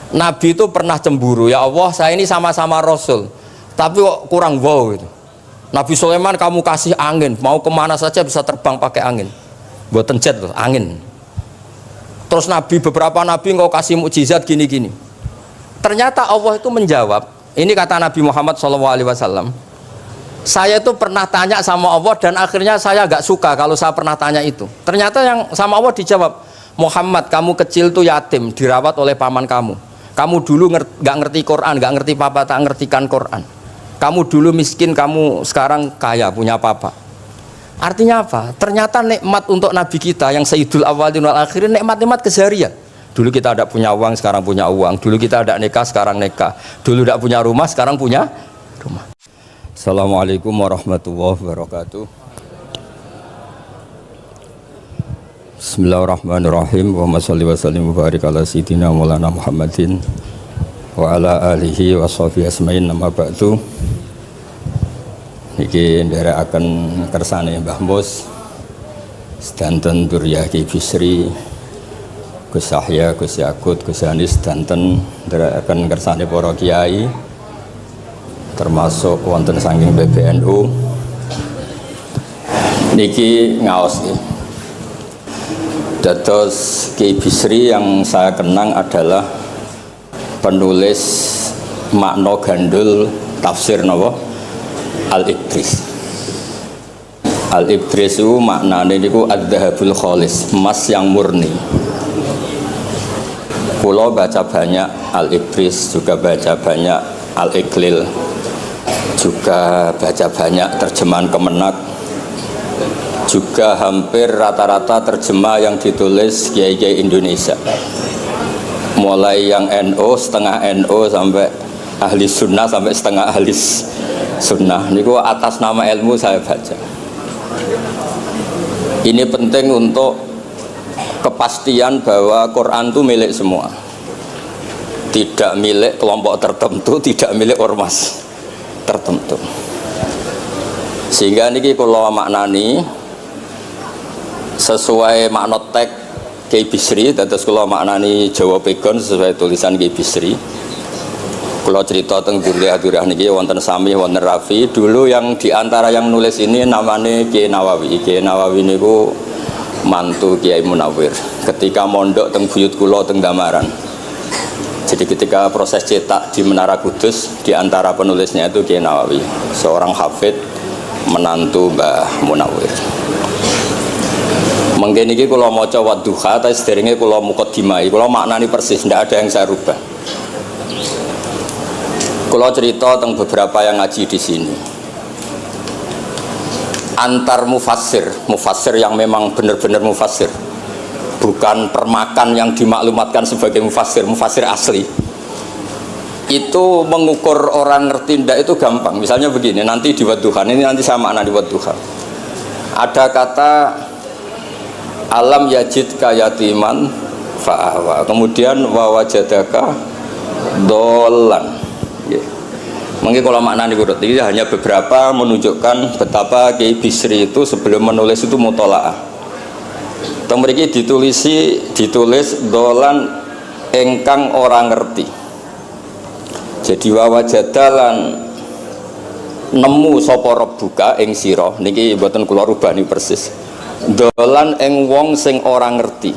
Nabi itu pernah cemburu, ya Allah saya ini sama-sama Rasul tapi kok kurang wow gitu. Nabi Sulaiman kamu kasih angin, mau kemana saja bisa terbang pakai angin, buatan jet loh, angin. Terus Nabi, beberapa Nabi engkau kasih mukjizat gini-gini. Ternyata Allah itu menjawab, ini kata Nabi Muhammad SAW, saya itu pernah tanya sama Allah dan akhirnya saya agak suka kalau saya pernah tanya itu. Ternyata yang sama Allah dijawab, Muhammad kamu kecil tuh yatim, dirawat oleh paman kamu. Kamu dulu nggak ngerti Quran, nggak ngerti papa, tak ngertikan Quran. Kamu dulu miskin, kamu sekarang kaya, punya papa. Artinya apa? Ternyata nikmat untuk Nabi kita yang Sayyidul Awwalin wal Akhirin, nikmat-nikmat keseharian. Dulu kita tidak punya uang, sekarang punya uang. Dulu kita tidak nikah, sekarang nikah. Dulu tidak punya rumah, sekarang punya rumah. Assalamualaikum warahmatullahi wabarakatuh. Bismillahirrahmanirrahim. Wa sholli wa sallim wa barik ala sayyidina Maulana Muhammadin wa ala alihi wa sahbihi asma'in, nama ba'du. Niki nderekaken kersane Mbah Mus sedanten Duriyah Ki Bisri, Gus Yahya, Gus Yakut, Gus Anis, sedanten nderekaken kersane para kiai termasuk wonten saking PBNU niki ngaos nggih. Dados Ki Bisri yang saya kenang adalah penulis makna gandul tafsir napa Al-Ibris. Al-Ibris itu maknane niku ad-dhahabul khalis, emas yang murni. Kula baca banyak Al-Ibris, juga baca banyak Al-Iqlil, juga baca banyak terjemahan Kemenak, juga hampir rata-rata terjemah yang ditulis kiai-kiai Indonesia, mulai yang NO, setengah NO sampai ahli sunnah sampai setengah ahli sunnah. Niku atas nama ilmu saya baca. Ini penting untuk kepastian bahwa Quran itu milik semua, tidak milik kelompok tertentu, tidak milik ormas tertentu. Sehingga niki kula maknani sesuai makna teks Ki Bisri, dados kula maknani Jawa Pegon sesuai tulisan Ki Bisri. Kula cerita teng Duriyah niki wonten Sami, wonten Rafi. Dulu yang diantara yang nulis ini namanya Kiai Nawawi. Kiai Nawawi niku mantu Kiai Munawir. Ketika mondok teng buyut kula teng Damaran. Jadi ketika proses cetak di Menara Kudus, diantara penulisnya itu Kiai Nawawi, seorang hafid menantu Mbah Munawir. Mungkin ini kalau mau coba duha, tapi sederhana kalau mukaddimai, kalau maknani persis, tidak ada yang saya rubah. Kalau cerita tentang beberapa yang ngaji di sini, antar mufassir yang memang benar-benar mufassir, bukan permakan yang dimaklumatkan sebagai mufassir asli. Itu mengukur orang ngerti ndak itu gampang. Misalnya begini, nanti di Wadduha, ini nanti sama makna di Wadduha. Ada kata alam yajid kayatiman fa'awa, kemudian wawajadaka dolan. Mungkin kalau makna diurut ini hanya beberapa menunjukkan betapa Kiai Bisri itu sebelum menulis itu mutola'ah. Mereka ditulis dolan engkang orang ngerti. Jadi wawajadalan nemu sapa rabbuka ing sira niki mboten kula rubah niki persis. Dolan ing wong sing ora ngerti.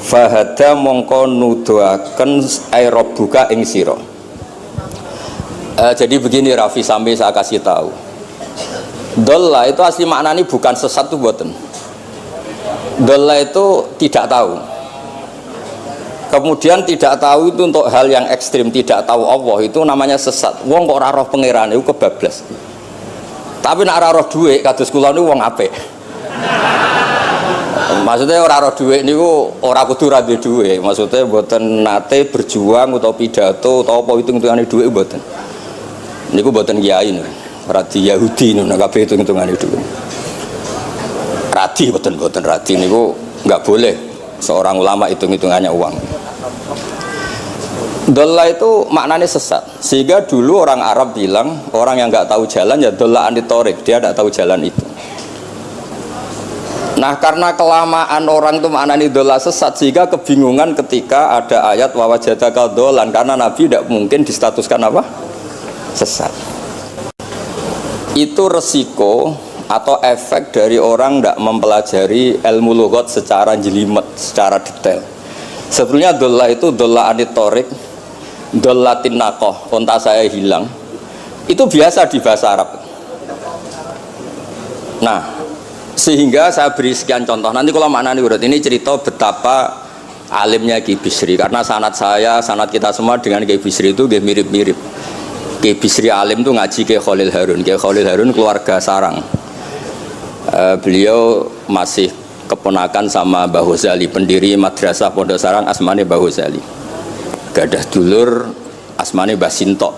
Fahada mongko nuduhaken ai rabbuka ing sira. Jadi begini Rafi, sampai saya kasih tahu. Dolla itu asli maknanya bukan sesat tuh mboten. Dolla itu tidak tahu. Kemudian tidak tahu itu untuk hal yang ekstrim, tidak tahu Allah itu namanya sesat. Wong kok ora roh pangeran itu kebablas. Tapi nek ora roh dhuwit kados kula niku wong apik. Maksudnya ora roh dhuwit niku ora kudu ra duwe dhuwit. Maksudnya mboten nate berjuang utawa pidato utawa apa hitung-hitungane dhuwit mboten. Niku mboten kiai niku. Radi Yahudi niku nek kabeh hitung-hitungane dhuwit. Radi mboten radi niku enggak boleh seorang ulama hitung-hitungannya uang. Dolla itu maknanya sesat. Sehingga dulu orang Arab bilang orang yang nggak tahu jalan ya dolla anitorik, dia tidak tahu jalan itu. Nah karena kelamaan orang itu maknani dola sesat sehingga kebingungan ketika ada ayat wawajadaka dolan, karena Nabi tidak mungkin distatuskan apa? Sesat. Itu resiko atau efek dari orang tidak mempelajari ilmu lughat secara jelimet, secara detail. Sebetulnya dola itu dola anitorik, dola tinakoh, onta saya hilang. Itu biasa di bahasa Arab. Nah, sehingga saya beri sekian contoh. Nanti kalau maknani urut ini cerita betapa alimnya Ki Bisri, karena sanad saya, sanad kita semua dengan Ki Bisri itu mirip-mirip. Ki Bisri alim itu ngaji Ki Khalil Harun. Ki Khalil Harun keluarga sarang. Beliau masih keponakan sama Mbah Ghazali, pendiri madrasah Pondok Sarang asmane Mbah Ghazali. Gadah dulur asmane Mbah Sintok.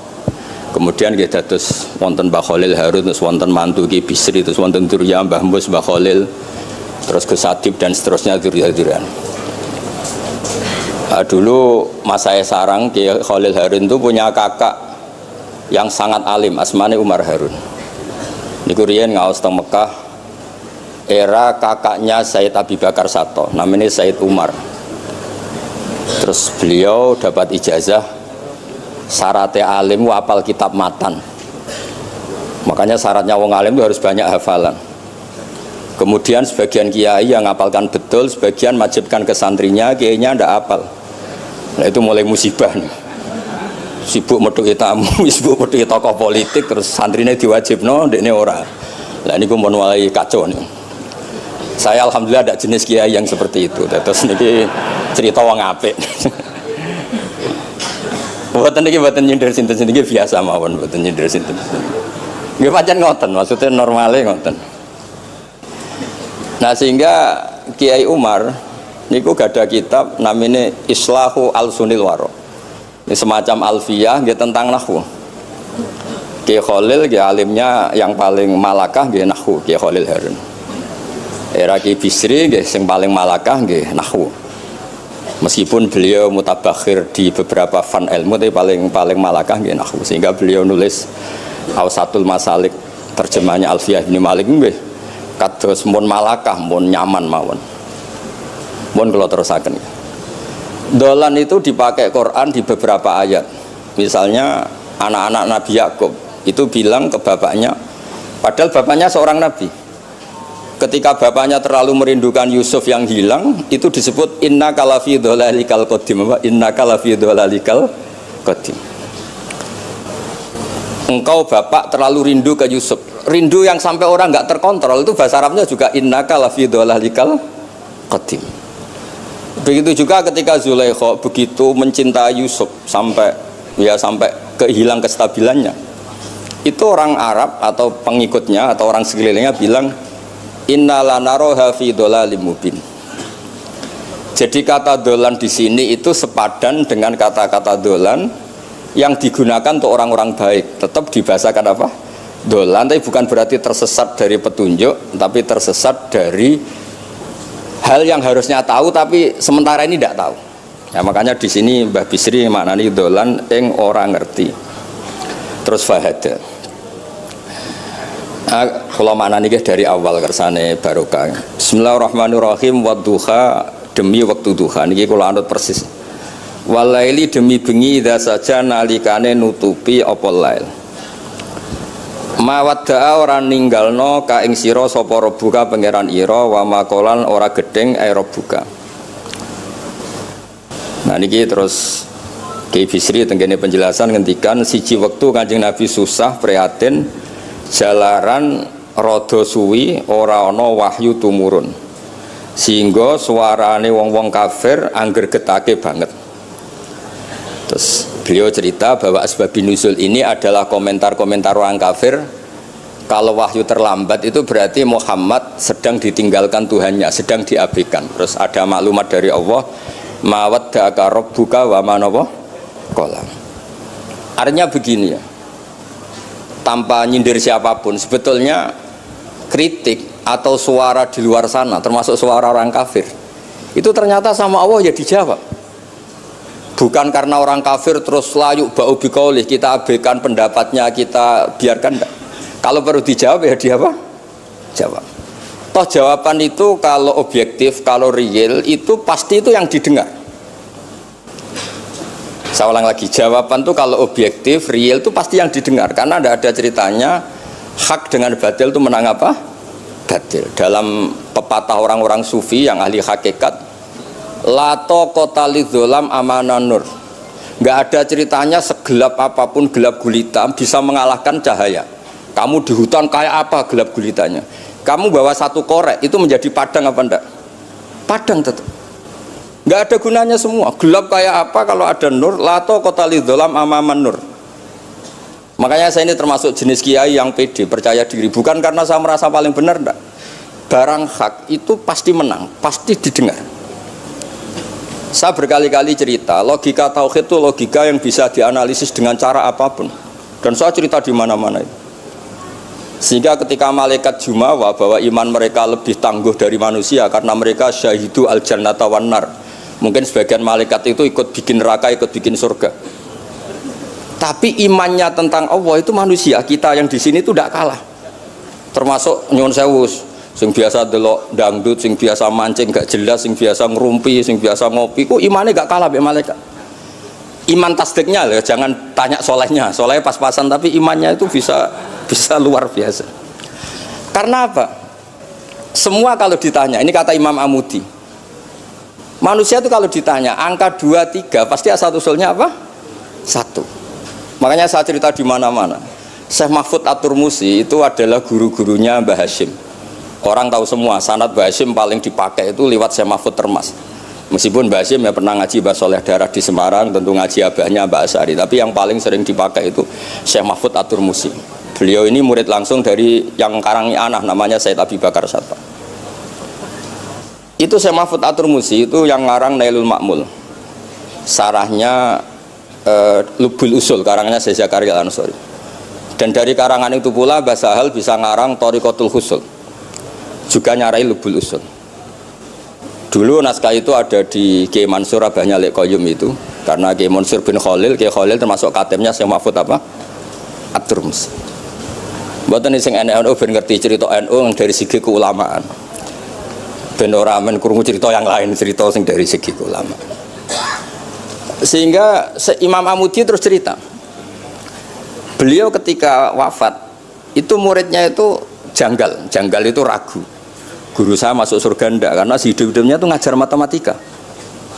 Kemudian kita terus wonten Mbah Khalil Harun, terus wonten mantu Ki Bisri, terus wonten Durya Mbah Mus, Mbah Khalil, terus Gus Adib dan seterusnya Durya-Duryan. Dulu mas saya sarang Ki Khalil Harun itu punya kakak yang sangat alim, asmane Umar Harun. Niku riyen ngaos teng Mekah, era kakaknya Said Abi Bakar Sato, namanya Said Umar. Terus beliau dapat ijazah syaratnya alim apal kitab matan. Makanya syaratnya wong alim itu harus banyak hafalan. Kemudian sebagian kiai yang ngapalkan betul, sebagian wajibkan ke santrinya, kiainya ndak apal. Nah itu mulai musibah nih. Sibuk metuki tamu, sibuk metuki tokoh politik, terus santrinya diwajibno, ndekne ora. Lah niku mun mulai kacau nih. Saya alhamdulillah ada jenis kiai yang seperti itu. Terus niki cerita wong apik. Mboten niki mboten nyindir sinten-sinten niki biasa mawon, mboten nyindir sinten. Nggih pancen ngoten, maksudnya normale ngoten. Nah sehingga Kiai Umar niku gada kitab namanya Islahu Al-Sunil Waro. Ini semacam alfiyah nggih tentang nahwu. Kiai Khalil nggih alimnya yang paling malakah nggih nahwu, Kiai Khalil Harun. Era Ki Bisri nggih sing paling malakah nggih nahwu. Meskipun beliau mutabakhir di beberapa fan ilmu tapi paling malakah nggih nahwu. Sehingga beliau nulis Awsatul Masalik terjemahnya Alfiyah bin Malik nggih kados mun malakah mun nyaman mawon. Mun kula terusaken. Dolan itu dipakai Quran di beberapa ayat. Misalnya anak-anak Nabi Yakub itu bilang ke bapaknya, padahal bapaknya seorang nabi. Ketika bapaknya terlalu merindukan Yusuf yang hilang, itu disebut inna kalafi dhalalikal qadim. Inna kalafi dhalalikal qadim. Engkau bapak terlalu rindu ke Yusuf. Rindu yang sampai orang nggak terkontrol itu bahasa Arabnya juga inna kalafi dhalalikal qadim. Begitu juga ketika Zulaikha begitu mencintai Yusuf sampai kehilang kestabilannya. Itu orang Arab atau pengikutnya atau orang sekelilingnya bilang inna lanaroha fi dhalalim mubin. Jadi kata dolan di sini itu sepadan dengan kata-kata dolan yang digunakan untuk orang-orang baik. Tetap dibahasakan apa? Dolan, tapi bukan berarti tersesat dari petunjuk, tapi tersesat dari hal yang harusnya tahu tapi sementara ini tidak tahu. Ya, makanya di sini Mbah Bisri maknani dolan ing orang ngerti. Terus fahada. Kalau maknani dari awal kersane barokah. Bismillahirrahmanirrahim wadduha demi waktu duha niki kula anut persis. Walaili demi bengi idza saja nalikane nutupi apa lail. Mawadda'a ora ninggalno ka ing sira sapa rabbuka pangeran ira wa makolan ora gedeng rabbuka. Nah niki terus Ki Bisri tenggene penjelasan ngendikan siji wektu Kanjeng Nabi susah prihatin jalaran rada suwi ora ana wahyu tumurun. Sehingga suarane wong-wong kafir angger getake banget. Terus beliau cerita bahwa asbabun nuzul ini adalah komentar-komentar orang kafir. Kalau wahyu terlambat itu berarti Muhammad sedang ditinggalkan Tuhannya, sedang diabaikan. Terus ada maklumat dari Allah, mawaddaka rabbuka wa ma qala. Artinya begini ya. Tanpa nyindir siapapun, sebetulnya kritik atau suara di luar sana, termasuk suara orang kafir, itu ternyata sama Allah ya dijawab. Bukan karena orang kafir terus layuk ba'u biqaulih, kita abaikan pendapatnya, kita biarkan enggak. Kalau perlu dijawab ya dia apa? Jawab. Toh jawaban itu kalau objektif, kalau real itu pasti itu yang didengar. Saya ulang lagi, jawaban itu kalau objektif, real itu pasti yang didengar. Karena tidak ada ceritanya hak dengan batil itu menang apa? Batil. Dalam pepatah orang-orang sufi yang ahli hakikat, lato kota lidzolam amanan nur. Nggak ada ceritanya segelap apapun gelap gulita bisa mengalahkan cahaya. Kamu di hutan kayak apa gelap gulitanya? Kamu bawa satu korek itu menjadi padang apa enggak? Padang tetap. Nggak ada gunanya semua. Gelap kayak apa kalau ada nur? Lato kota lidzolam amaman nur. Makanya saya ini termasuk jenis kiai yang pede, percaya diri. Bukan karena saya merasa paling benar, enggak. Barang hak itu pasti menang, pasti didengar. Saya berkali-kali cerita, logika tauhid itu logika yang bisa dianalisis dengan cara apapun. Dan saya cerita di mana-mana itu. Sehingga ketika malaikat jumawa bahwa iman mereka lebih tangguh dari manusia karena mereka syahidu al-jannata wan nar. Mungkin sebagian malaikat itu ikut bikin neraka, ikut bikin surga. Tapi imannya tentang Allah itu manusia kita yang di sini itu tidak kalah. Termasuk nyuwun sewu, sing biasa delok dangdut, sing biasa mancing gak jelas, sing biasa ngerumpi, sing biasa ngopi, kok imannya gak kalah be malaikat. Iman tasdiknya loh, jangan tanya solehnya, solehnya pas-pasan, tapi imannya itu bisa luar biasa. Karena apa? Semua kalau ditanya, ini kata Imam Amudi, manusia itu kalau ditanya angka 2, 3 pasti asal usulnya apa? 1. Makanya saya cerita di mana-mana. Syekh Mahfud At-Turmusi itu adalah guru-gurunya Mbah Hashim. Orang tahu semua sanad Mbah Hashim paling dipakai itu lewat Syekh Mahfud Termas. Meskipun Mbah Hashim ya pernah ngaji Mbah Soleh Darah di Semarang, tentu ngaji abahnya Mbah Asyari, tapi yang paling sering dipakai itu Syekh Mahfud At-Turmusi. Beliau ini murid langsung dari yang karangi anak namanya Said Abi Bakar Satpa. Itu Syekh Mahfud At-Turmusi itu yang ngarang Nailul Ma'mul. Sarahnya Lubul Usul, karangannya Syekh Zakaria Al-Ansori. Dan dari karangan itu pula Mbah Sahal bisa ngarang Thariqatul Husul, juga nyarai Lubul Usul. Dulu naskah itu ada di Kiai Mansur abahnya Lek Qayyum itu, karena Kiai Mansur bin Khalil, Kiai Khalil termasuk katemnya Syekh Mahfud apa? At-Turmusi. Mboten sing NU ben ngerti cerita NU dari segi keulamaan. Ben ora men krungu cerita yang lain, cerita sing dari segi keulamaan. Sehingga Imam Amudi terus cerita, beliau ketika wafat itu muridnya itu janggal itu ragu, guru saya masuk surga ndak, karena si hidup-hidupnya itu ngajar matematika,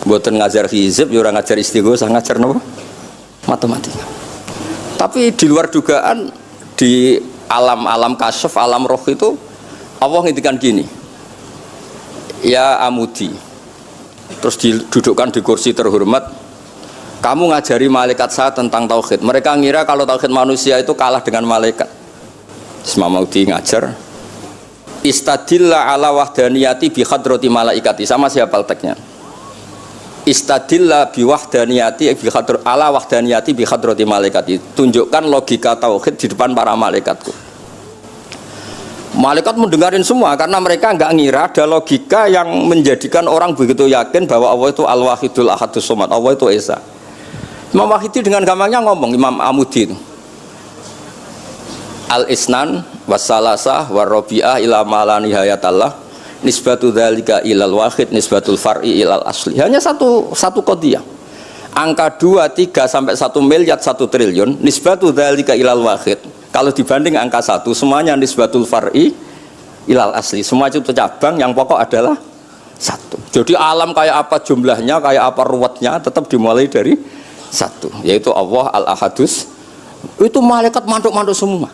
buatan ngajar hizib, orang ngajar istighosah, ngajar apa? Matematika. Tapi di luar dugaan di alam kasyaf, alam roh itu Allah ngintikan gini, ya Amudi, terus didudukkan di kursi terhormat, kamu ngajari malaikat saya tentang tauhid. Mereka ngira kalau tauhid manusia itu kalah dengan malaikat. Imam Amudi ngajar, istadilla ala wahdaniyati bi hadrati malaikati. Sama siapa teksnya? Istadilla bi wahdaniyati bi ala wahdaniyati bi hadrati malaikati. Tunjukkan logika tauhid di depan para malaikatku. Malaikat mendengarin semua karena mereka nggak ngira ada logika yang menjadikan orang begitu yakin bahwa Allah itu Al-Wahidul Ahadus Somad, Allah itu Esa. Imam Wahidi dengan gampangnya ngomong, Imam Amudi itu Al-Isnan wassalasah warrobi'ah ila ma la nihayatallah nisbatu dzalika ilal wahid nisbatul far'i ilal asli. Hanya satu qadhiyah. Angka 2, 3 sampai 1 miliar 1 triliun nisbatu dzalika ilal wahid. Kalau dibanding angka 1 semuanya nisbatul far'i ilal asli. Semua itu cabang, yang pokok adalah 1. Jadi alam kayak apa jumlahnya, kayak apa ruwetnya tetap dimulai dari 1, yaitu Allah Al-Ahadus. Itu malaikat mantuk-mantuk semua.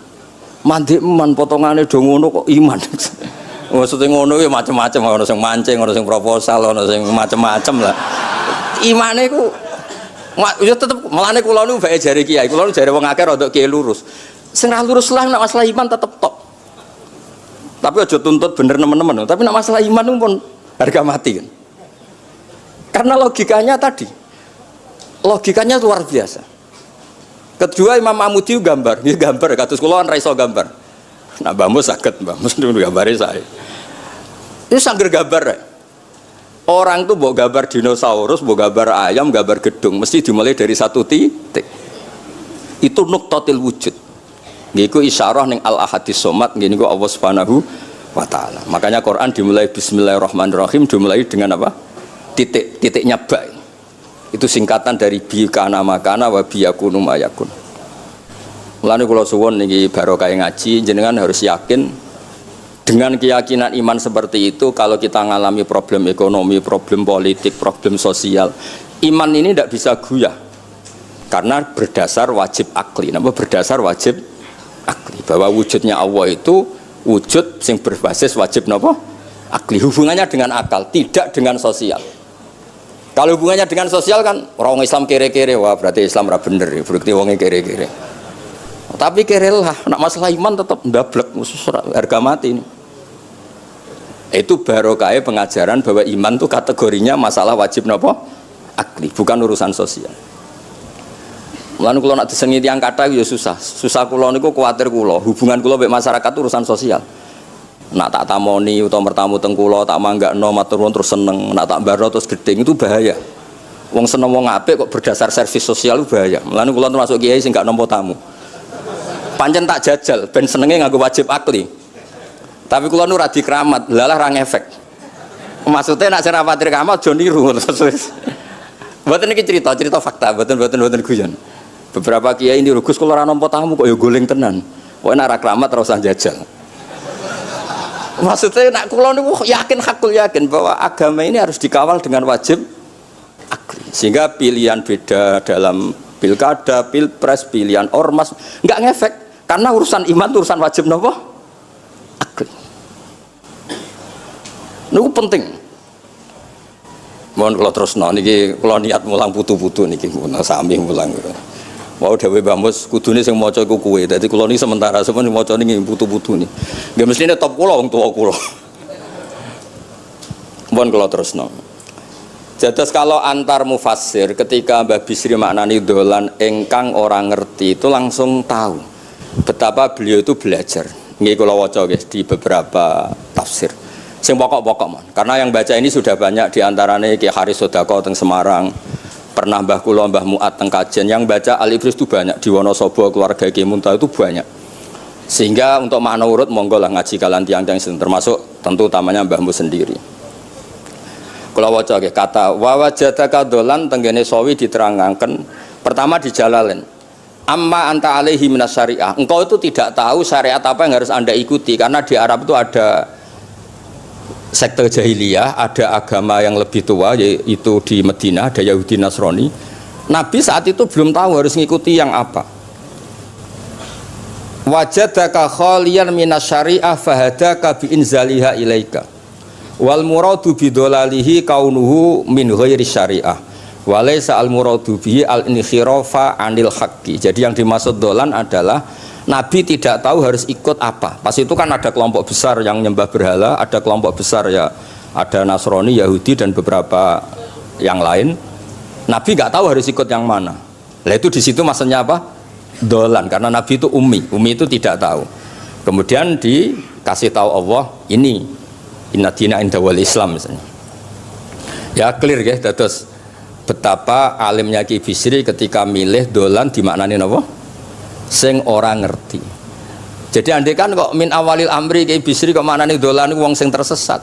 Mandi man potongannya do ngono kok iman. Maksudnya ngono ya macam-macam, ono sing mancing, ono sing proposal, ono sing macam-macam lah. Imane ku ya tetep melane kula niku bae jare kiai, kula jare wong akeh rada kiai lurus. Sing ra lurus lah nek masalah iman tetep top. Tapi aja tuntut bener nemen-nemen, tapi nek masalah iman itu pun harga mati kan. Karena logikanya tadi, logikanya luar biasa. Kedua Imam Amudi gambar, dia gambar kados kula kan ra iso gambar. Nah Mbah Mus saged, Mbah Mus niku gambare saya. Ini sangger gambar ya. Orang tuh mau gambar dinosaurus, mau gambar ayam, gambar gedung, mesti dimulai dari 1 titik. Itu nuqtatil wujud. Niku isyarah ning Al-Ahadis Somad, niku Allah Subhanahu wa ta'ala. Makanya Quran dimulai bismillahirrahmanirrahim, dimulai dengan apa? Titiknya ba. Itu singkatan dari bi kana makana wa bi yakunu mayakun. Mulane kula suwun niki barokah ngaji, jenengan harus yakin dengan keyakinan iman seperti itu. Kalau kita ngalami problem ekonomi, problem politik, problem sosial, iman ini tidak bisa goyah karena berdasar wajib akli. Napa berdasar wajib akli? Bahwa wujudnya Allah itu wujud yang berbasis wajib napa? Akli. Hubungannya dengan akal, tidak dengan sosial. Kalau hubungannya dengan sosial kan orang Islam kere-kere, wah berarti Islam ra bener, berarti wongnya kere-kere. Tapi kere lah, nak masalah iman tetap ndablek, harga mati ini. Itu barokah pengajaran bahwa iman itu kategorinya masalah wajib napa? Akli, bukan urusan sosial. Mulane kula nak disengi tiyang kathah ya susah. Susah kula niku kuwatir kula, hubungan kula mek masyarakat itu urusan sosial. Nak tak tamoni utawa mertamu teng kula tak manggakno matur nuwun terus seneng, nak tak barno terus gedeng itu bahaya. Wong seneng wong apik kok berdasar servis sosial itu bahaya. Mulane kula termasuk kiai sing gak nampa tamu. Pancen tak jajal ben senenge nganggo wajib akli. Tapi kula nu ra dikeramat, lalah ra ngefek. Maksudnya nak cara patir keramat aja niru terus. Mboten iki cerita fakta, mboten guyon. Beberapa kiai ini Gus kula ora nampa tamu kok ya goling tenan. Kok nek ra keramat ora usah jajal. Maksudnya nak kula niku yakin hakul yakin bahwa agama ini harus dikawal dengan wajib akli. Sehingga pilihan beda dalam pilkada, pilpres, pilihan ormas enggak ngefek karena urusan iman itu urusan wajib napa? Akli. Niku penting. Mohon kula terusno niki kula niat mulang putu-putu niki sami mulang. Mau dhewe Mbah Mus kudune sing maca iku kowe. Dadi kula niki sementara sampeyan maca niki putu-putu niki. Nggih mestine top kula wong tuwa kula. Mohon kula terusno. Jados kalau antar mufassir ketika Mbah Bisri maknani dolan engkang orang ngerti itu langsung tahu betapa beliau itu belajar. Nggih kula waca guys di beberapa tafsir. Sing pokok-pokok man. Karena yang baca ini sudah banyak di antaranya Ki Haris Sodako teng Semarang. Pernah Mbah Kula Mbah Muat teng Kajen yang baca Al-Ibris itu banyak di Wonosobo keluarga Ki Munta itu banyak. Sehingga untuk makna urut monggo lah ngaji kalian tiang-tiang termasuk tentu utamanya Mbahmu sendiri. Kula waca nggih kata wa wajadaka dolan tenggene sawi diterangaken pertama di Jalalain. Amma anta alaihi minas syariah. Engkau itu tidak tahu syariat apa yang harus Anda ikuti karena di Arab itu ada sekte jahiliyah, ada agama yang lebih tua yaitu di Madinah ada Yahudi Nasrani. Nabi saat itu belum tahu harus ngikuti yang apa. Wajadaka khaliyan minas syariah fahadaka bi inzaliha ilaika. Wal muradu bidolalihi kaunuhu min ghairi syariah. Walaysa al muradu bihi al inkhirafa anil haqqi. Jadi yang dimaksud dolan adalah Nabi tidak tahu harus ikut apa. Pas itu kan ada kelompok besar yang nyembah berhala, ada kelompok besar ya, ada Nasrani, Yahudi dan beberapa yang lain. Nabi nggak tahu harus ikut yang mana. Nah itu di situ maksudnya apa? Dolan. Karena Nabi itu ummi itu tidak tahu. Kemudian dikasih tahu Allah ini inna dina inda wal Islam misalnya. Ya clear guys. Terus betapa alimnya Ki Bisri ketika milih dolan dimaknani apa? Sing orang ngerti. Jadi andai kan kok min awalil amri Ki Bisri kok maknane dolan wong sing tersesat.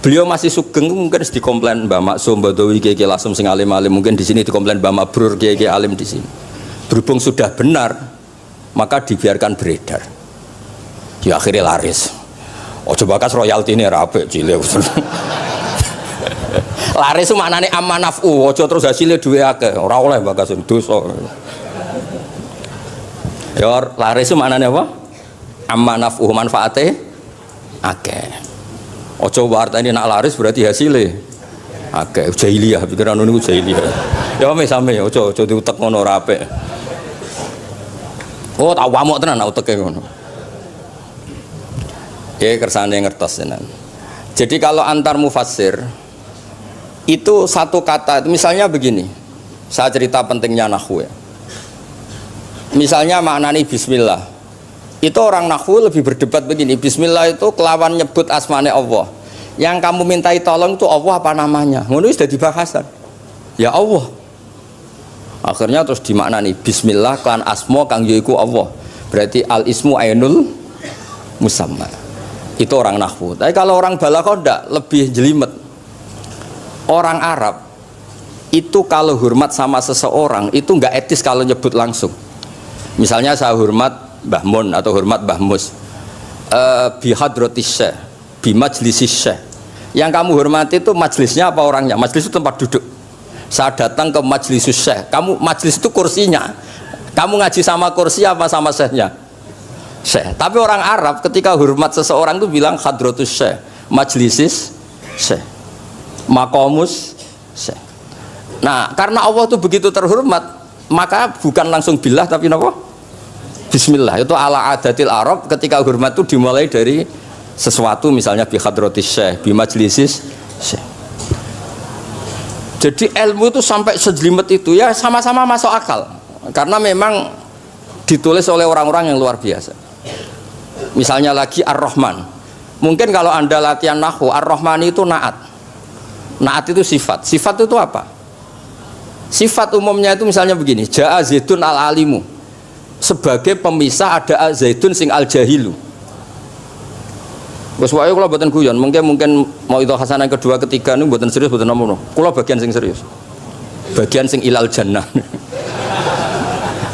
Beliau masih sugeng mungkin dikomplain Mbah Maksum Badawi Ki Lasem sing alim-alim, mungkin di sini dikomplain Mbah Mabrur Ki alim di sini. Berhubung sudah benar, maka dibiarkan beredar. Ya akhirnya laris. Oh coba kas royalti ini rapi cilik. Laris itu maknane amanafu, ojo terus hasilnya duwe akeh, ora oleh bakas dosa. Ya laris itu maknanya apa? Amma naf'uh manfaatnya akeh. Ojo wartane nak laris berarti hasilnya akeh. Jahiliyah pikiran niku jahiliyah. Ya sami ojo diutek ngono ora apik. Oh tak wamuk tenan uteke ngono. Ya kersane ngertos tenan. Jadi kalau antar mufassir itu satu kata itu misalnya begini. Saya cerita pentingnya nahwu ya. Misalnya maknani bismillah. Itu orang nahwu lebih berdebat begini. Bismillah itu kelawan nyebut asmane Allah. Yang kamu mintai tolong itu Allah apa namanya? Ngono sudah dibahasan. Ya Allah. Akhirnya terus dimaknani bismillah kan asma kang yaiku Allah. Berarti al ismu ainul musamma. Itu orang nahwu. Tapi kalau orang balaghah enggak, lebih jelimet. Orang Arab itu kalau hormat sama seseorang itu enggak etis kalau nyebut langsung. Misalnya saya hormat Mbah Mun atau hormat Mbah Mus. Bi hadratis syekh, bi majlisis syekh. Yang kamu hormati itu majelisnya apa orangnya? Majelis itu tempat duduk. Saya datang ke majlisus syekh. Kamu majlis itu kursinya. Kamu ngaji sama kursi apa sama syekhnya? Syekh. Tapi orang Arab ketika hormat seseorang itu bilang hadratus syekh, majlisis syekh, maqamus syekh. Nah, karena Allah itu begitu terhormat, maka bukan langsung billah tapi napa? Bismillah. Itu ala adatil Arab, ketika hormat itu dimulai dari sesuatu, misalnya bi hadratis syekh, bi majlisis syekh. Jadi ilmu itu sampai sejelimet itu ya sama-sama masuk akal. Karena memang ditulis oleh orang-orang yang luar biasa. Misalnya lagi Ar-Rahman. Mungkin kalau Anda latihan nahwu, Ar-Rahman itu naat. Naat itu sifat. Sifat itu apa? Sifat umumnya itu misalnya begini, Ja'a Zaidun al-alimu. Sebagai pemisah ada Zaidun sing al-jahilu. Wes wae kula mboten guyon, mungkin mau itu hasanah kedua ketiga niku mboten serius mboten nomono. Kula bagian sing serius. Bagian sing ilal jannah.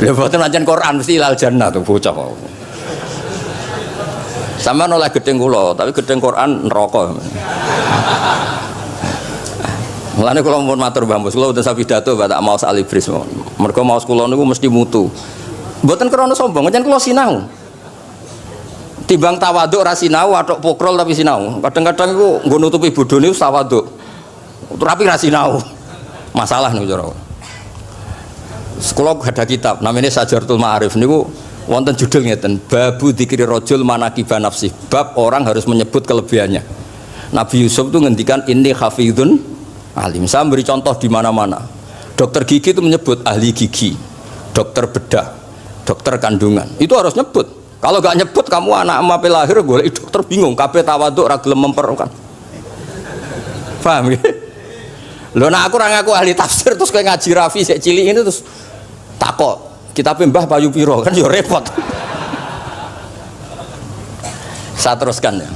Lha mboten ancen Quran mesti ilal jannah tuh bocah kok. Sama nolak gedeng kula, tapi gedeng Quran neraka. Mulane kula mun matur Mbah Mus, kula mboten sapidato tak maos alibris. Mergo maos kula niku mesti mutu. Mboten krana sombong, ancen kula sinau. Timbang tawaduk ra sinau, atok pokrol tapi sinau. Kadang-kadang iku nggo nutupi bodhone tawaduk. Tapi ra sinau. Masalah niku cara. Sekolah ada kitab namanya Sajartul Ma'arif niku wonten judul ngeten, babu dzikri rajul manaqiba nafsi. Bab orang harus menyebut kelebihannya. Nabi Yusuf itu ngendikan inni hafizun alim. Saya beri contoh di mana-mana. Dokter gigi itu menyebut ahli gigi, dokter bedah, dokter kandungan. Itu harus nyebut. Kalau gak nyebut kamu anak mape lahir golek dokter bingung, kabeh tawaduk ra gelem memperlukan. Paham ya? Lho nek aku ora ngaku ahli tafsir terus kowe ngaji Rafi sik cilik ini terus takok, kitabe Mbah Bayu piro kan ya repot. Saya teruskan ya.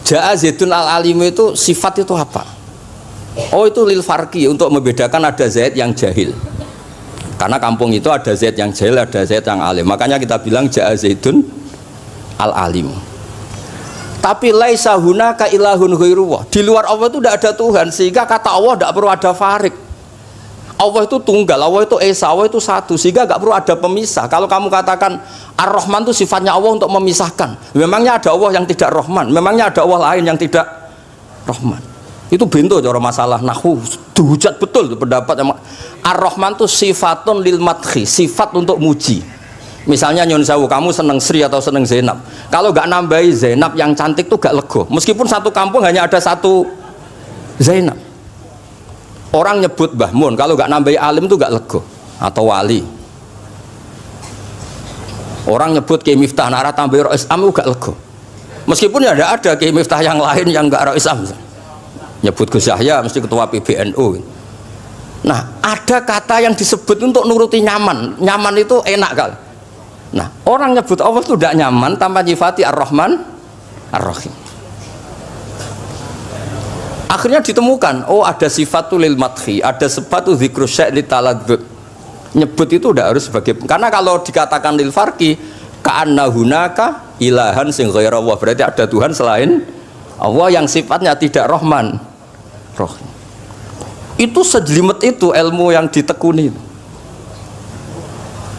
Ja'a Zaidun al-alim itu sifat itu apa? Oh itu lil farqi, untuk membedakan ada Zaid yang jahil. Karena kampung itu ada Zaid yang jahil, ada Zaid yang alim. Makanya kita bilang Ja'a Zaidun al-alim. Tapi laisa hunaka ilahun ghairuwah. Di luar Allah itu tidak ada Tuhan, sehingga kata Allah tidak perlu ada farik. Allah itu tunggal, Allah itu esa, Allah itu satu, sehingga tidak perlu ada pemisah. Kalau kamu katakan Ar-Rahman itu sifatnya Allah untuk memisahkan. Memangnya ada Allah yang tidak Rahman? Memangnya ada Allah lain yang tidak Rahman? Itu bento cara masalah nahwu. Dihujat betul pendapat Ar-Rahman itu sifatun lil madhi, sifat untuk muji. Misalnya nyun sewu, kamu seneng Sri atau seneng Zainab. Kalau gak nambahi Zainab yang cantik tuh gak lego. Meskipun satu kampung hanya ada satu Zainab. Orang nyebut Mbah Mun, kalau gak nambahi alim tuh gak lego atau wali. Orang nyebut Kiai Miftah, nara tambahi Rois Am gak lego. Meskipun ya ada Kiai Miftah yang lain yang gak Rois Am. Nyebut Gus Yahya mesti ketua PBNU. Nah, ada kata yang disebut untuk nuruti nyaman. Nyaman itu enak kali. Nah, orang nyebut Allah itu tidak nyaman tanpa nyifati Ar-Rahman Ar-Rahim. Akhirnya ditemukan, oh ada sifatul lil madhi, ada sifatu dzikru syai' li taladzud. Nyebut itu tidak harus sebagai, karena kalau dikatakan lil farqi ka'anna hunaka ilahan sing ghaira Allah, berarti ada Tuhan selain Allah yang sifatnya tidak Rahman Rahim. Itu sejelimet itu ilmu yang ditekuni.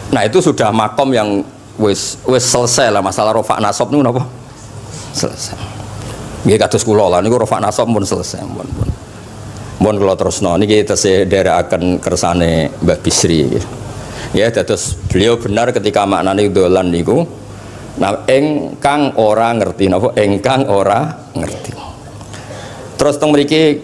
Nah itu sudah makom yang wis selesai lah masalah rofa nasab niku napa? Selesai. Nggih kados kula lah niku rofa nasab pun selesai. Mun kula terusno niki tesih nderekaken kersane Mbah Bisri. Ya dados beliau benar ketika maknane dolan niku. Nah engkang ora ngerti napa? Engkang ora ngerti. Terus teng mriki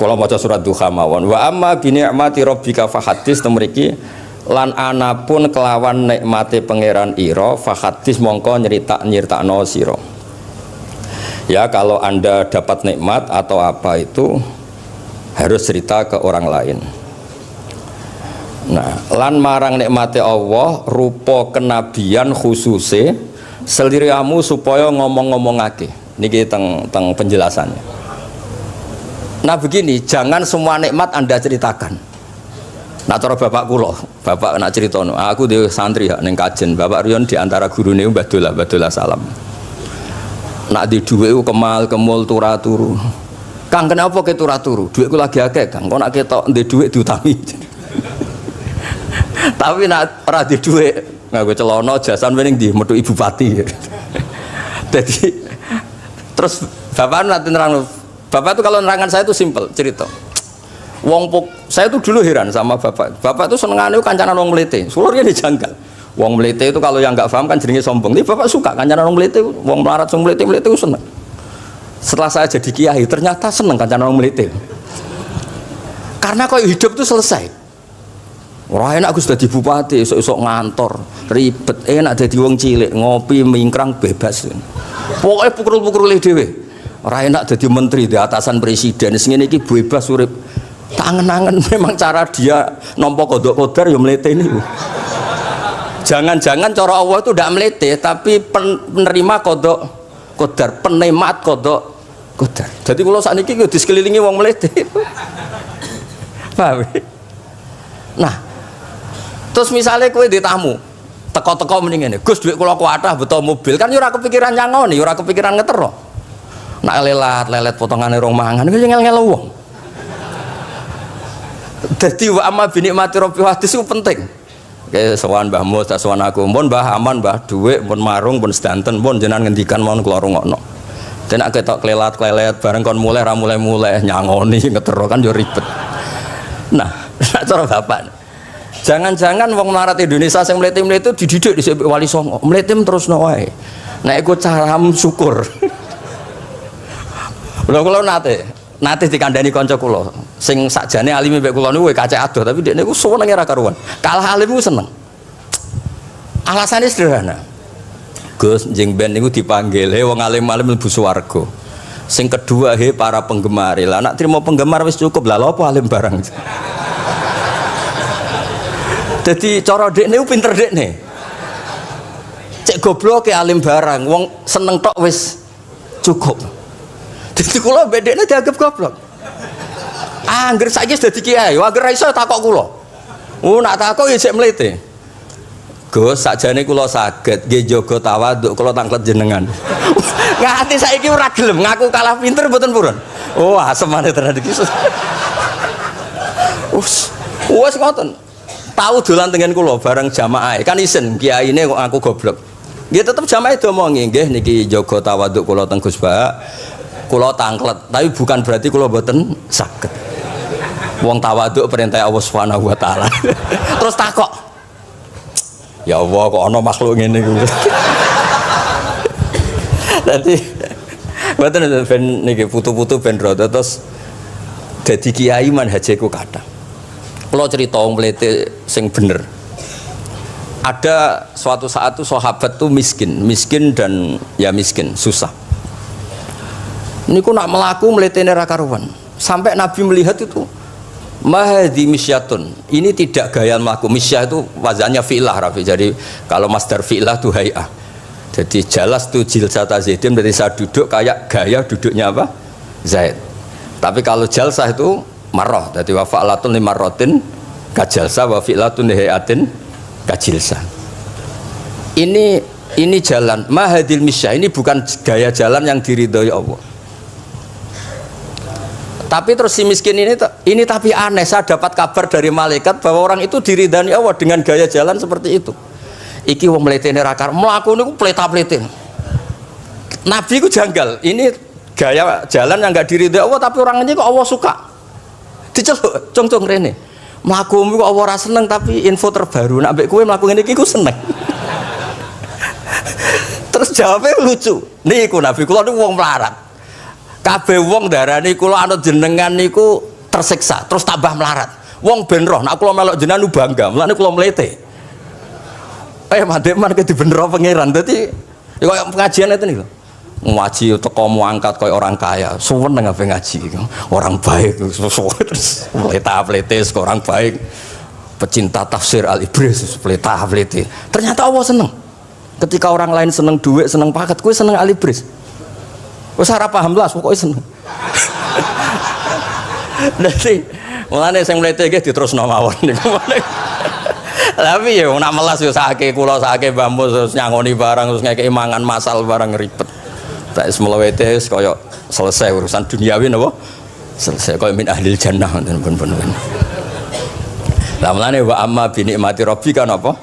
kula maca surat Duha mawon. Wa amma bi ni'mati rabbika fahadits teng mriki lan anapun kelawan nikmate pangeran ira fahadits mongko nyritakno sira. Ya kalau Anda dapat nikmat atau apa itu harus cerita ke orang lain. Nah, lan marang nikmate Allah rupa kenabian khususe seliramu supaya ngomong-ngomongake. Niki teng penjelasannya. Nah begini, jangan semua nikmat Anda ceritakan. Nah cara bapak kula, bapak nak ceritono, aku di santri ning kajen, bapak Riyon di antara gurune Mbah Dola Salam. Nak di dhuwit kemal kemul turu. Kang kenapa ke turu? Dhuwitku lagi akeh, Kang. Kok nak ketok ndek dhuwit diutami. Tapi nak ora di dhuwit, nganggo celana jasan wening ndi metu ibu pati. Jadi terus bapak nanti nerang, bapak itu kalau nerangan saya itu simpel cerita. Saya itu dulu heran sama bapak. Bapak itu senengane kancanan wong mlete. Sulurnya dijanggal. Wong mlete itu kalau yang nggak paham kan jenenge sombong. Tapi bapak suka kancanan wong mlete, wong melarat wong mlete itu seneng. Setelah saya jadi kiai ternyata seneng kancanan wong mlete. Karena kok hidup itu selesai. Wah enak aku sudah di bupati, esok-esok ngantor, ribet, enak jadi wong cilik, ngopi, mingkrang, bebas. Pokoknya pukul-pukul dhewe. Ora enak jadi menteri di atasan presiden, sing ngene iki bebas urip. Tangan-tangan memang cara dia nampa kodok kodar ya mlete niku. Jangan-jangan cara Allah itu tidak melete, tapi penerima kodok kodar, penemat kodok kodar. Jadi kalau saat ini di sekelilingi wong melete. Paham? Nah, terus misalnya kue di tamu, teko-teko mendingan Gus duit kalau kuatah betul mobil kan ora kepikiran nyangoni, ora kepikiran ngetero. Nak lelet potongan rong mangan, itu ngel-ngel wong. Jadi wa amma binikmati rabbi hadis itu penting. Oke, sowan Mbah Mus, sowan aku, pun Mbah aman, Mbah duit, pun marung, pun sedanten, pun jenengan ngendikan mon kula rungokno. Dan nak ketok klelet bareng kon mulai ra mulai nyangoni ngetero kan yo ribet. Nah, cara bapak. Jangan-jangan wong melarat Indonesia sing mlete-mlete dididik di Wali Songo. Mlete terusno wae. Nek iku caram syukur. Kula nate dikandani kanca kula sing sakjane alime mek kula niku kacek adoh tapi dekne niku senenge ra karuan. Kalah alim ku seneng. Alasane sederhana. Gus njing ben niku dipanggil wong alim-alim mlebu swarga. Sing kedua para penggemar. Lah nek trimo penggemar wis cukup lah lha apa alim barang. Jadi cara dekne ku pinter dekne. Cek goblok ke alim barang, wong seneng tok wis cukup. Jadi kula bedekne dianggap goblok. Angger saiki wis dadi kiai, angger ra iso takok kula. Nak takok ya sik mlete. Gus sakjane kula saged nggih jaga tawaduk kula tanglet jenengan. Nganti saiki ora gelem ngaku kalah pinter mboten purun. Wah, semane tenan iki. Wes ngoten. Tahu dolan tengen kula bareng jamaah kan isen kiyaine kok aku goblok. Nggih tetep jamaah diomongi nggih niki jaga tawaduk kula teng Gus Ba. Kula tanglet, tapi bukan berarti kula mboten saged. Wong tawaduk perintah Allah Subhanahu wa taala. Terus takok. Ya Allah kok ana makhluk ngene iku. Dadi mboten ben niki putu-putu ben rada terus dadi kiai manhajeku kathah. Kula cerita wong mlete sing bener. Ada suatu saat tuh sahabat tuh miskin dan ya miskin, susah. Niku nak melaku mletene ra karuan. Sampai Nabi melihat itu mahdi misyatun. Ini tidak gaya melaku. Misyah itu wazannya fi'lah Rafi. Jadi kalau masdar fi'lah itu hay'ah. Jadi jalas tuh jilsata zaidin berarti saya duduk kayak gaya duduknya apa? Zaid. Tapi kalau jalsah itu marrah. Jadi wa fa'latun limarratin kajalsah wa fi'latun lihayatin kajilsah. Ini jalan mahadil misyah. Ini bukan gaya jalan yang diridhoi Allah. Tapi terus si miskin ini tapi aneh, saya dapat kabar dari malaikat bahwa orang itu diridani Allah dengan gaya jalan seperti itu. Iki wong mletene ra karo mlaku niku pleta-plete. Nabi ku janggal. Ini gaya jalan yang enggak diridai Allah tapi orang ini kok Allah suka. Diceluk cung-cung rene. Mlakumu kok Allah ora seneng tapi info terbaru nek mbek kowe mlaku ngene iki ku seneng. Terus jawabnya lucu. Niku Nabi kula niku wong melarat. Kabeh wong darani kula anut jenengan niku tersiksa, terus tambah melarat. Wong ben roh, nek kula melok jenengan bangga, mulane kula mlete. Mandek-man ke dibenero pangeran. Dadi ya koyo pengajian itu niku. Ngaji teko angkat koyo orang kaya, suweneng ape ngaji iku. Orang baik terus pleta-plete orang baik. Pecinta tafsir Al-Ibris pleta-plete. Ternyata Allah seneng. Ketika orang lain seneng duit, seneng paket, kowe seneng alibris. Wis ora paham lah, pokoke seneng. Dadi mulane sing mlete iki diterusno mawon niku. Tapi ya nak melas yo sakake kula sakake bambu terus nyangoni barang terus ngekeki mangan masal barang ribet. Tak semlewete wis kaya selesai urusan duniawi napa? Selesai kaya min ahlil jannah pun. Lah mulane wa amma bi nikmati rabbika napa?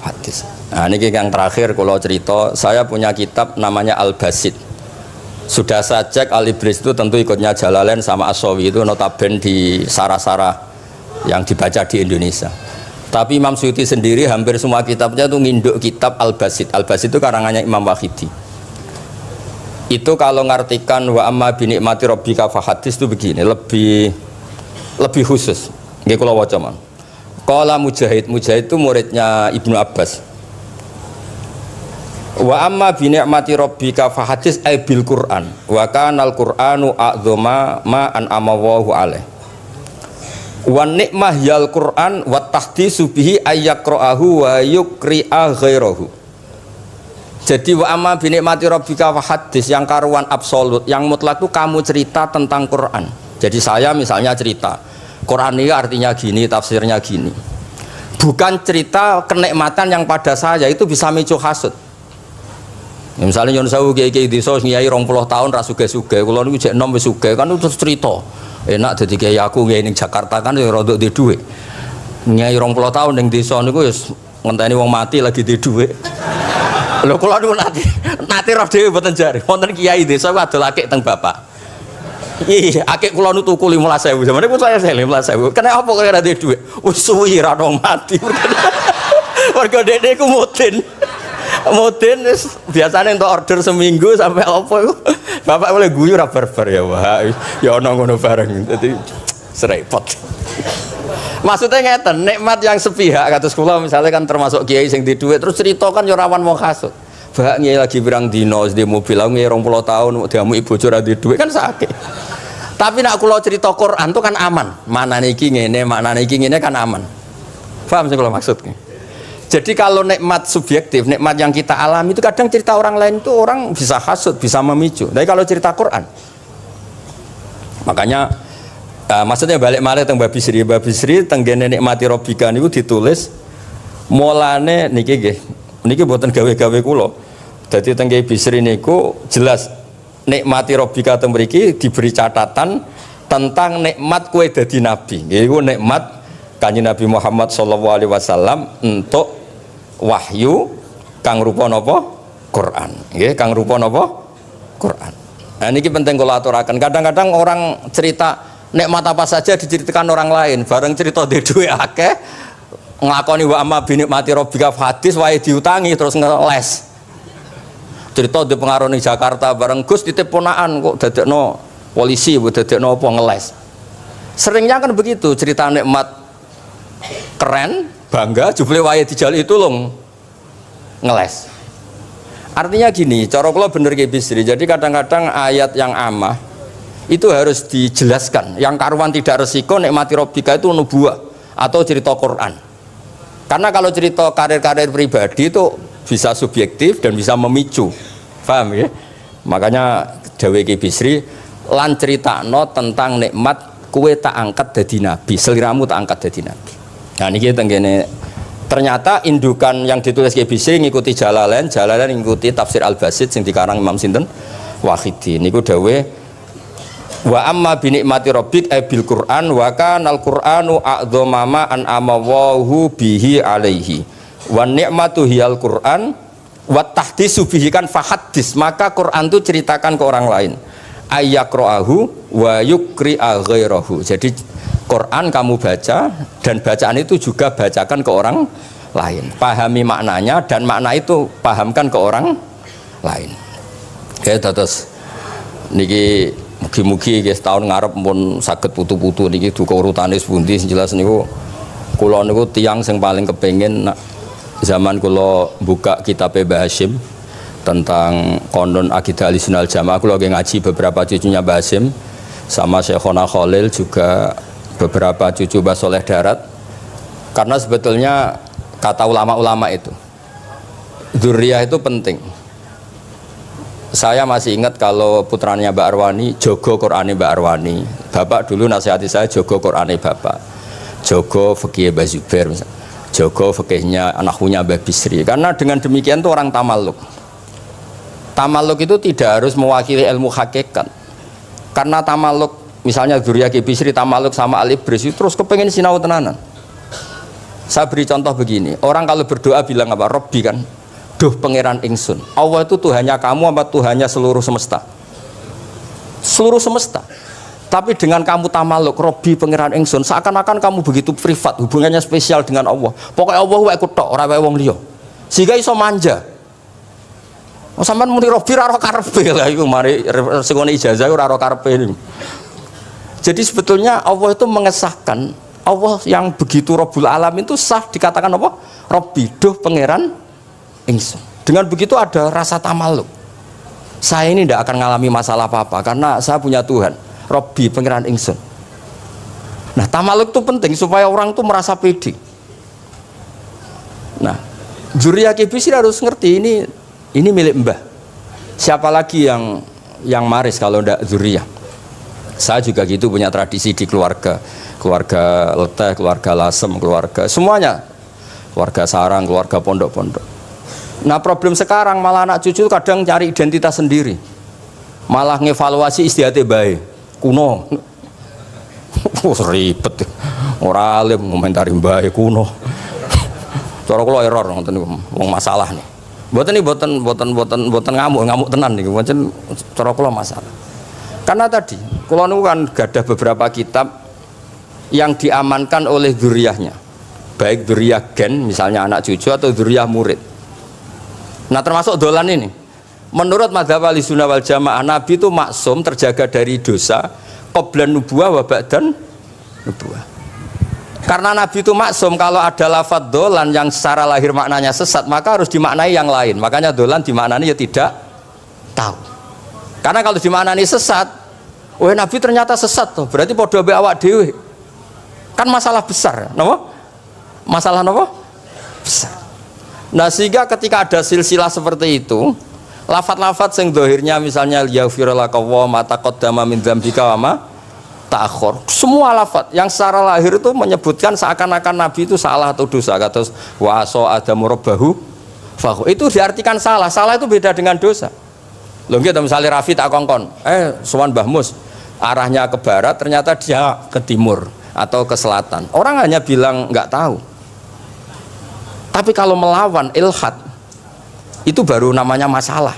Hadis. Nah niki yang terakhir kula cerita, saya punya kitab namanya Al-Basit. Sudah saya cek Al-Ibris itu tentu ikutnya Jalalain sama As-Sawi itu notabene di sarah-sarah yang dibaca di Indonesia. Tapi Imam Suyuti sendiri hampir semua kitabnya itu nginduk kitab Al-Basit. Al-Basit itu karangannya Imam Wahidi. Itu kalau ngartikan wa amma bi nikmati rabbika fahadis itu begini, lebih khusus. Nggih kula waca man. Qala Mujahid itu muridnya Ibnu Abbas. Wa amma bi ni'mati rabbika fahadis ay bil Qur'an wa kana al Qur'anu a'dzama ma an amawahu alaih. Wa nikmah yal Qur'an wa tahdisu bihi ayyaqra'ahu wa yukri'a ghairahu. Jadi wa amma bi ni'mati rabbika fahadis yang karuan absolut, yang mutlak itu kamu cerita tentang Quran. Jadi saya misalnya cerita Quran ini artinya gini, tafsirnya gini. Bukan cerita kenikmatan yang pada saya itu bisa micu hasud. Ya, misalnya nyon sawu kiai-kiai desa nyai 20 tahun ra sugih-sugih, kula niku jek enom wis sugih kan terus cerita. Enak dadi kiai aku kiai ning Jakarta kan ya rada di dhuwit. Nyai 20 tahun ning desa niku wis ngenteni wong mati lagi di dhuwit. Lho kula niku nate roh dhewe mboten jare. Wonten kiai desa adol akik teng bapak. Iya, akik kula nu tuku 15.000. Zamane pun saya 15.000. Kena apa kok ora duwe dhuwit? Wis suwi ra ono mati. Warga dede ku mudin. Mudin wis biasane entuk order seminggu sampai apa iku. Bapak boleh guyu ra barbar ya, Wah. Ya ono ngono bareng. Dadi serepot. Maksudnya ngeten, nikmat yang sepihak kados kula misalnya kan termasuk kiai sing di dhuwit terus cerita kan yo rawan wong hasud. Bak ngiyi lagi pirang dino di mobil aku ngiyi 20 tahun diamu ibu bojo ra duwe dhuwit kan sakit. Tapi nak kula cerita Quran itu kan aman. Maknane iki ngene, maknane iki ngene kan aman. Paham sing kula maksudnya? Jadi kalau nikmat subjektif, nikmat yang kita alami itu kadang cerita orang lain itu orang bisa hasud, bisa memicu. Tapi kalau cerita Quran, makanya maksudnya balik malih teng Babi Sri tenggene nikmati Rabbika niku ditulis mulane niki nggih. Niki mboten gawe-gawe kula. Dadi teng Babi Sri niku jelas nikmati Rabbika teng mriki diberi catatan tentang nikmat kowe dadi nabi. Iku nikmat Kanjeng Nabi Muhammad sallallahu alaihi wasallam untuk wahyu kang rupa napa? Quran. Nggih, kang rupa napa? Quran. Nah niki penting kula aturaken. Kadang-kadang orang cerita nikmat apa saja diceritakan orang lain, bareng cerita di duwe akeh nglakoni wa amma bi nikmati rabbika hadis wae diutangi terus ngeles. Cerita di pengaruh ning Jakarta bareng Gus titip ponakan kok dadekno polisi, dadekno apa ngeles. Seringnya kan begitu, cerita nikmat keren, bangga, jebule wae dijali itu long ngeles. Artinya gini, cara kula bener nggih Bisri. Jadi kadang-kadang ayat yang amah itu harus dijelaskan. Yang karuan tidak resiko nikmati Rabbika itu nubuah atau cerita Quran. Karena kalau cerita karir-karir pribadi itu bisa subjektif dan bisa memicu. Paham ya? Makanya dawuh Ki Bisri lan critakno tentang nikmat kue tak angkat dadi nabi, seliramu tak angkat dadi nabi. Nah niki tenggene ternyata indukan yang ditulis Ki Bisri ngikuti Jalalain ngikuti tafsir Al-Basit sing dikarang Imam sinten Wahidi. Niku dawuh wa amma bi nikmati rabbik bil Qur'an wa kana al-Qur'anu a'dzama ma an amawahu bihi alaihi wa ni'matu hiyal Qur'an wa tahdisu bihi kan fahaddis, maka Quran itu ceritakan ke orang lain, ayyaqra'ahu wa yukri'a ghairahu. Jadi Quran kamu baca dan bacaan itu juga bacakan ke orang lain, pahami maknanya dan makna itu pahamkan ke orang lain. Oke, terus niki mugi-mugi guys tahun ngarep pun saged putu-putu niki duka urutane pundi sing jelas niku kula niku tiyang sing paling kepengin zaman kula buka kitab Mbah Hasyim tentang konon akidah Ahlussunnah wal Jamaah, kula ngaji beberapa cucunya Mbah Hasyim sama Syekhona Khalil juga beberapa cucu Mbah Soleh Darat. Karena sebetulnya kata ulama-ulama itu Dzurriyah itu penting. Saya masih ingat kalau putranya Mbak Arwani jogo Qur'ane Mbak Arwani. Bapak dulu nasihati saya jogo Qur'ane Bapak. Jogo fikih Mbak Zubair misalnya. Jogo fikihnya anaknya Mbak Bisri. Karena dengan demikian itu orang tamaluk. Tamaluk itu tidak harus mewakili ilmu hakikat. Karena tamaluk misalnya Dzurriyah Ki Bisri tamaluk sama Ali Bris terus kepengen sinau tenanan. Saya beri contoh begini, orang kalau berdoa bilang apa? Robbi kan, duh pangeran ingsun. Allah itu Tuhannya kamu apa Tuhannya seluruh semesta? Seluruh semesta. Tapi dengan kamu tamaluk, Robbi pangeran ingsun, seakan-akan kamu begitu privat, hubungannya spesial dengan Allah. Pokoknya Allah wae kutok, ora wae wong liya. Sehingga iso manja. Oh, sampean muni Robbi ora karepe lah iku mari sekone ijazah ora karepe. Jadi sebetulnya Allah itu mengesahkan Allah yang begitu Rabbul Alamin itu sah dikatakan apa? Robbi, duh pangeran ingsun. Dengan begitu ada rasa tamaluk. Saya ini tidak akan mengalami masalah apa-apa karena saya punya Tuhan. Robbi, pangeran ingsun. Nah, tamaluk itu penting supaya orang itu merasa pede. Nah, Dzurriyah Ki Bisri harus ngerti ini milik Mbah. Siapa lagi yang maris kalau tidak Dzurriyah? Saya juga gitu punya tradisi di keluarga Leteh, keluarga Lasem, keluarga semuanya, keluarga Sarang, keluarga pondok-pondok. Nah problem sekarang malah anak cucu kadang cari identitas sendiri, malah ngevaluasi istiadatnya baik, kuno, ribet, orang alim komentari baik kuno, cara kalau error, ngomong masalah nih, buatan ngamuk tenan nih, buatan cara kalau masalah. Karena tadi, kalau nu kan ada beberapa kitab yang diamankan oleh dzurriyahnya, baik dzurriyah gen misalnya anak cucu atau dzurriyah murid. Nah termasuk dolan ini menurut madzhab Ahlussunnah wal Jamaah Nabi itu maksum terjaga dari dosa qablan nubuwah wa ba'dan nubuwah. Karena Nabi itu maksum kalau ada lafadz dolan yang secara lahir maknanya sesat maka harus dimaknai yang lain. Makanya dolan dimaknani ya tidak tahu. Karena kalau dimaknani sesat, oh Nabi ternyata sesat tuh, berarti podo be awak dhewe. Kan masalah besar, napa? Masalah napa? Besar. Nah sehingga ketika ada silsilah seperti itu, lafat-lafat yang dohirnya misalnya yaghfirulaka wa ma taqaddama min dzambika wa ma ta'akhkhar. Semua lafat yang secara lahir itu menyebutkan seakan-akan Nabi itu salah atau dosa. Kata wa aso adamu rabbahu fahu. Itu diartikan salah. Salah itu beda dengan dosa. Lho nggih misalnya Rafi tak kongkon, sowan Mbah Mus arahnya ke barat ternyata dia ke timur atau ke selatan. Orang hanya bilang nggak tahu. Tapi kalau melawan ilhad itu baru namanya masalah.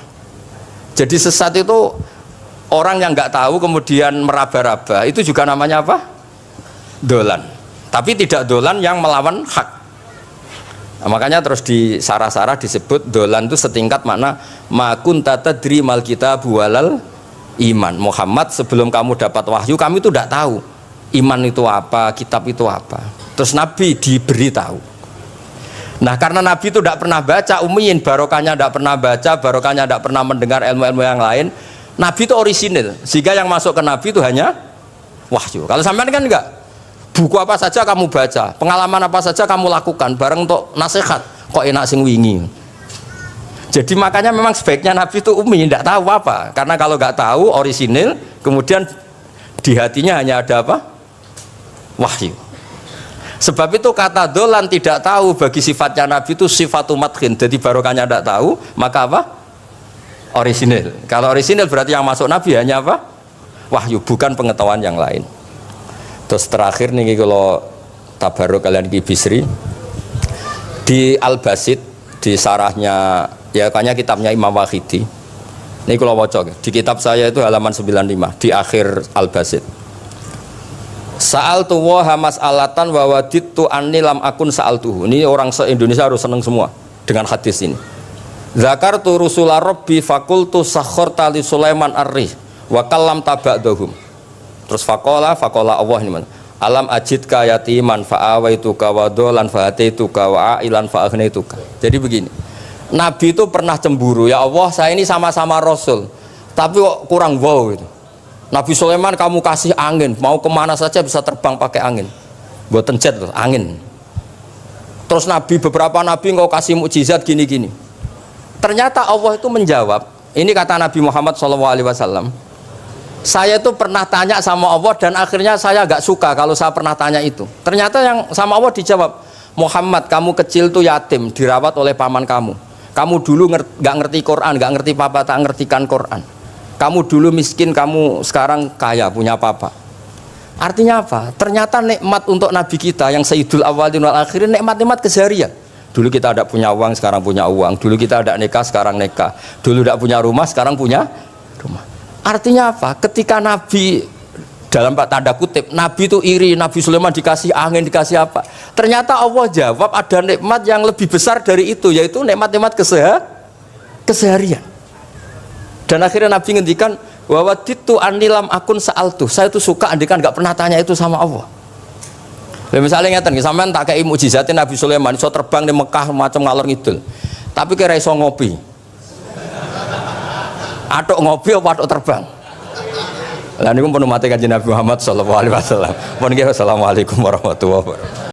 Jadi sesat itu orang yang nggak tahu kemudian meraba-raba itu juga namanya apa? Dolan. Tapi tidak dolan yang melawan hak. Nah, makanya terus di sarah-sarah disebut dolan itu setingkat makna ma kunta tadri mal kitabu walal iman. Muhammad sebelum kamu dapat wahyu kami itu tidak tahu iman itu apa, kitab itu apa. Terus Nabi diberi tahu. Nah karena Nabi itu tidak pernah baca ummiyin, barokahnya tidak pernah baca, barokahnya tidak pernah mendengar ilmu-ilmu yang lain. Nabi itu orisinil, sehingga yang masuk ke Nabi itu hanya wahyu. Kalau sampean kan enggak, buku apa saja kamu baca, pengalaman apa saja kamu lakukan, bareng untuk nasihat, kok enak sing wingi. Jadi makanya memang sebaiknya Nabi itu ummi, tidak tahu apa, karena kalau nggak tahu orisinil, kemudian di hatinya hanya ada apa? Wahyu. Sebab itu kata dolan tidak tahu bagi sifatnya Nabi itu sifatu madkhin. Jadi barokahnya tidak tahu, maka apa? Orisinil. Kalau orisinil berarti yang masuk Nabi hanya apa? Wahyu, bukan pengetahuan yang lain. Terus terakhir nih kalau tabaruk kalian Ki Bisri di Al-Basit di sarahnya ya kayaknya kitabnya Imam Wahidi. Ini kalau wocok di kitab saya itu halaman 95 di akhir Al-Basit. Sa'al tuwa hamas alatan wawadit tu anilam akun sa'al tuhu. Ini orang se-Indonesia harus seneng semua dengan hadis ini. Zakar tu rusulah Rabbi fakultu sakhor tali Sulaiman arri wa kallam taba'dahum. Terus fakola Allah ini mana? Alam ajidka yatiman fa'awaituka wa dolan fa'ataituka wa ailan fa'agnaituka. Jadi begini, Nabi itu pernah cemburu, ya Allah saya ini sama-sama Rasul tapi kok kurang wow gitu. Nabi Sulaiman kamu kasih angin, mau kemana saja bisa terbang pakai angin, buat jet loh, angin. Terus Nabi beberapa Nabi engkau kasih mukjizat gini-gini. Ternyata Allah itu menjawab. Ini kata Nabi Muhammad SAW. Saya itu pernah tanya sama Allah dan akhirnya saya agak suka kalau saya pernah tanya itu. Ternyata yang sama Allah dijawab, Muhammad, kamu kecil tuh yatim, dirawat oleh paman kamu. Kamu dulu nggak ngerti Quran, nggak ngerti papa, tak ngertikan Quran. Kamu dulu miskin, kamu sekarang kaya, punya papa. Artinya apa? Ternyata nikmat untuk Nabi kita yang Sayyidul Awwalin wal Akhirin, nikmat-nikmat keseharian. Dulu kita tidak punya uang, sekarang punya uang. Dulu kita tidak nikah, sekarang nikah. Dulu tidak punya rumah, sekarang punya rumah. Artinya apa? Ketika Nabi, dalam tanda kutip, Nabi itu iri, Nabi Sulaiman dikasih angin, dikasih apa? Ternyata Allah jawab ada nikmat yang lebih besar dari itu, yaitu nikmat-nikmat keseharian. Dan akhirnya Nabi ngendikan, wawaditu anilam akun sa'altu. Saya tuh suka andikan nggak pernah tanya itu sama Allah. Misalnya ngeten, sampean tak kei mukjizatin Nabi Sulaiman iso terbang di Mekah macam ngalor ngidul. Tapi kira iso ngopi. Atuk ngopi apa atuk terbang? Lah niku pun mate Kanjeng Nabi Muhammad sallallahu alaihi wasallam. Pun nggih assalamualaikum warahmatullahi wabarakatuh.